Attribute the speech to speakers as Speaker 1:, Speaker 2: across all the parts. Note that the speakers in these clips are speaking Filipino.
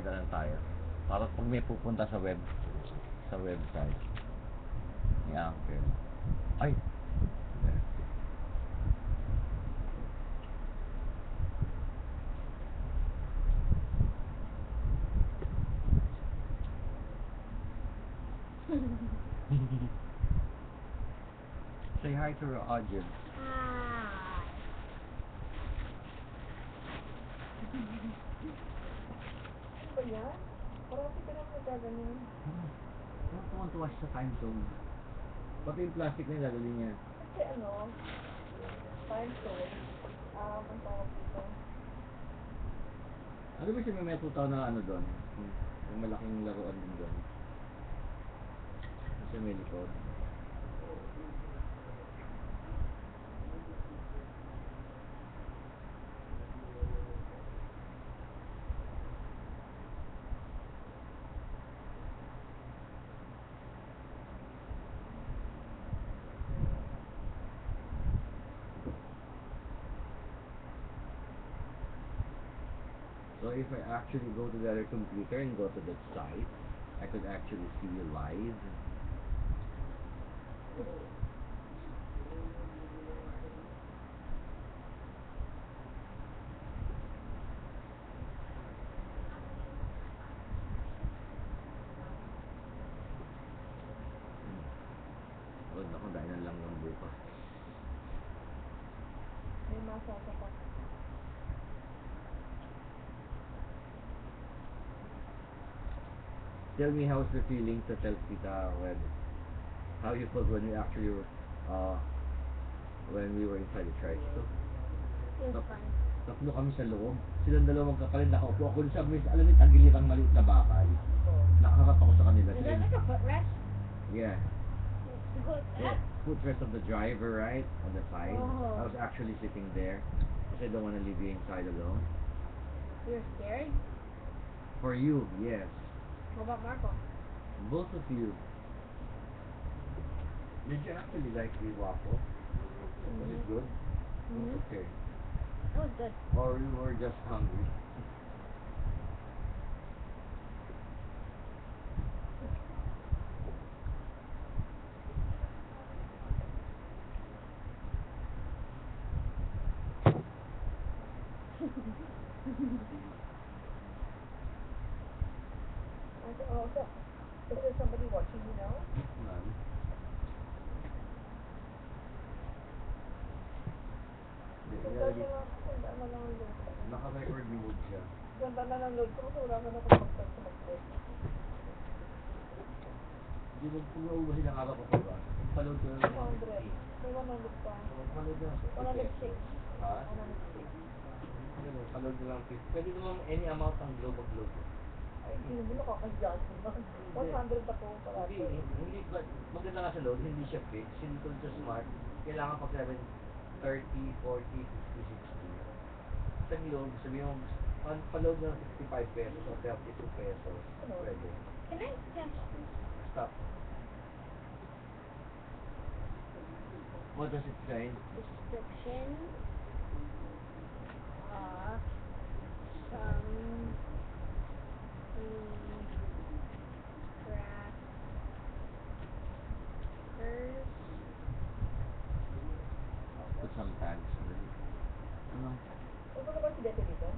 Speaker 1: Dalan tayo. Para pag may pupunta sa website. Ni Uncle. Ay! Say hi to our audience.
Speaker 2: Hi.
Speaker 3: Ba yan? Parati ka naman nagaganin.
Speaker 1: I want to watch the time zone. Pati yung plastic na gagawin niya.
Speaker 3: Kasi ano, time zone, ang tawag dito.
Speaker 1: Ano ba siya may tutaw na ano doon? Yung malaking laruan din doon. Kasi may likod. So if I actually go to the other computer and go to that site, I could actually see you live. Huwag ako dahil na lang ng bukas.
Speaker 3: May masasapak.
Speaker 1: Tell me how's the feeling to tell Tita how you felt when we actually when we were inside the church. So,
Speaker 2: It's fun.
Speaker 1: tatlo kami sa loob. Silang dalawang kakalit, nakaupo ako sa alam mo, tagilirang maliit na bakal. Nakaharap ako sa kanila.
Speaker 2: Is that like a footrest?
Speaker 1: Yeah.
Speaker 2: Good.
Speaker 1: Yeah. Footrest of the driver, right? On the side.
Speaker 2: Oh.
Speaker 1: I was actually sitting there because I don't want to leave you inside alone.
Speaker 2: You're scared?
Speaker 1: For you, yes.
Speaker 2: What about Marco?
Speaker 1: Both of you. Did you actually like the waffle? Was it good? It was okay.
Speaker 2: That was good.
Speaker 1: Or you were just hungry?
Speaker 3: So, is there somebody watching you now?
Speaker 1: None.
Speaker 3: Ganda na lang ang load.
Speaker 1: Naka-record mode siya.
Speaker 3: Ganda na lang load ko kasi wala ka na kapagpag sa mag-load.
Speaker 1: Hindi mo pumauwa silang araw ko pa ba? Paload ko lang.
Speaker 3: 100. May 100 pa.
Speaker 1: Paload ko lang.
Speaker 3: 106.
Speaker 1: Ha?
Speaker 3: 106.
Speaker 1: Ano, paload ko lang. Pwede naman any amount ang globe of globe.
Speaker 3: Ay, hindi mo nakakasyan. 100 ako parati.
Speaker 1: Hindi, but maganda nga sa load, hindi siya fixed. Hindi ko siya smart. Kailangan pag 7, 30, 40, 50, 60. Sa globe, sabi mo, paload ng 65 pesos o 32 pesos. Pwede.
Speaker 2: Can I test
Speaker 1: Stop. What does it say?
Speaker 2: description of some crackers?
Speaker 1: Put some tags. Ano?
Speaker 3: Ano ba si Dete dito?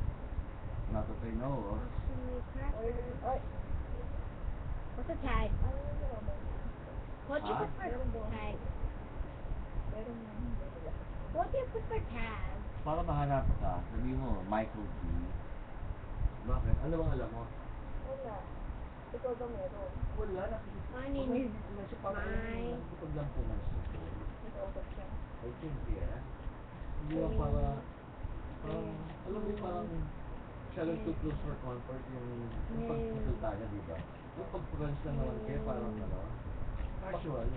Speaker 1: Not that I know of.
Speaker 2: Crackers.
Speaker 3: Ay,
Speaker 2: What's a tag?
Speaker 3: ano naman?
Speaker 2: What do you
Speaker 1: Huh?
Speaker 2: put for tag?
Speaker 3: Meron na.
Speaker 2: What do you put for tag?
Speaker 1: Para mahanap ka, sabi mo, Michael T. Bakit? Ano bang alam mo?
Speaker 3: Wala. Ikaw daw meron.
Speaker 1: Wala.
Speaker 2: My name is
Speaker 1: Mike. Pag lang po ng cellphone.
Speaker 3: Nag-open siya.
Speaker 1: I think, yeah. Hindi mo para, alam mo parang shallow too close for comfort yung pagpunta niya, di ba? Yung pag-friends lang naman kayo, parang ano, casual.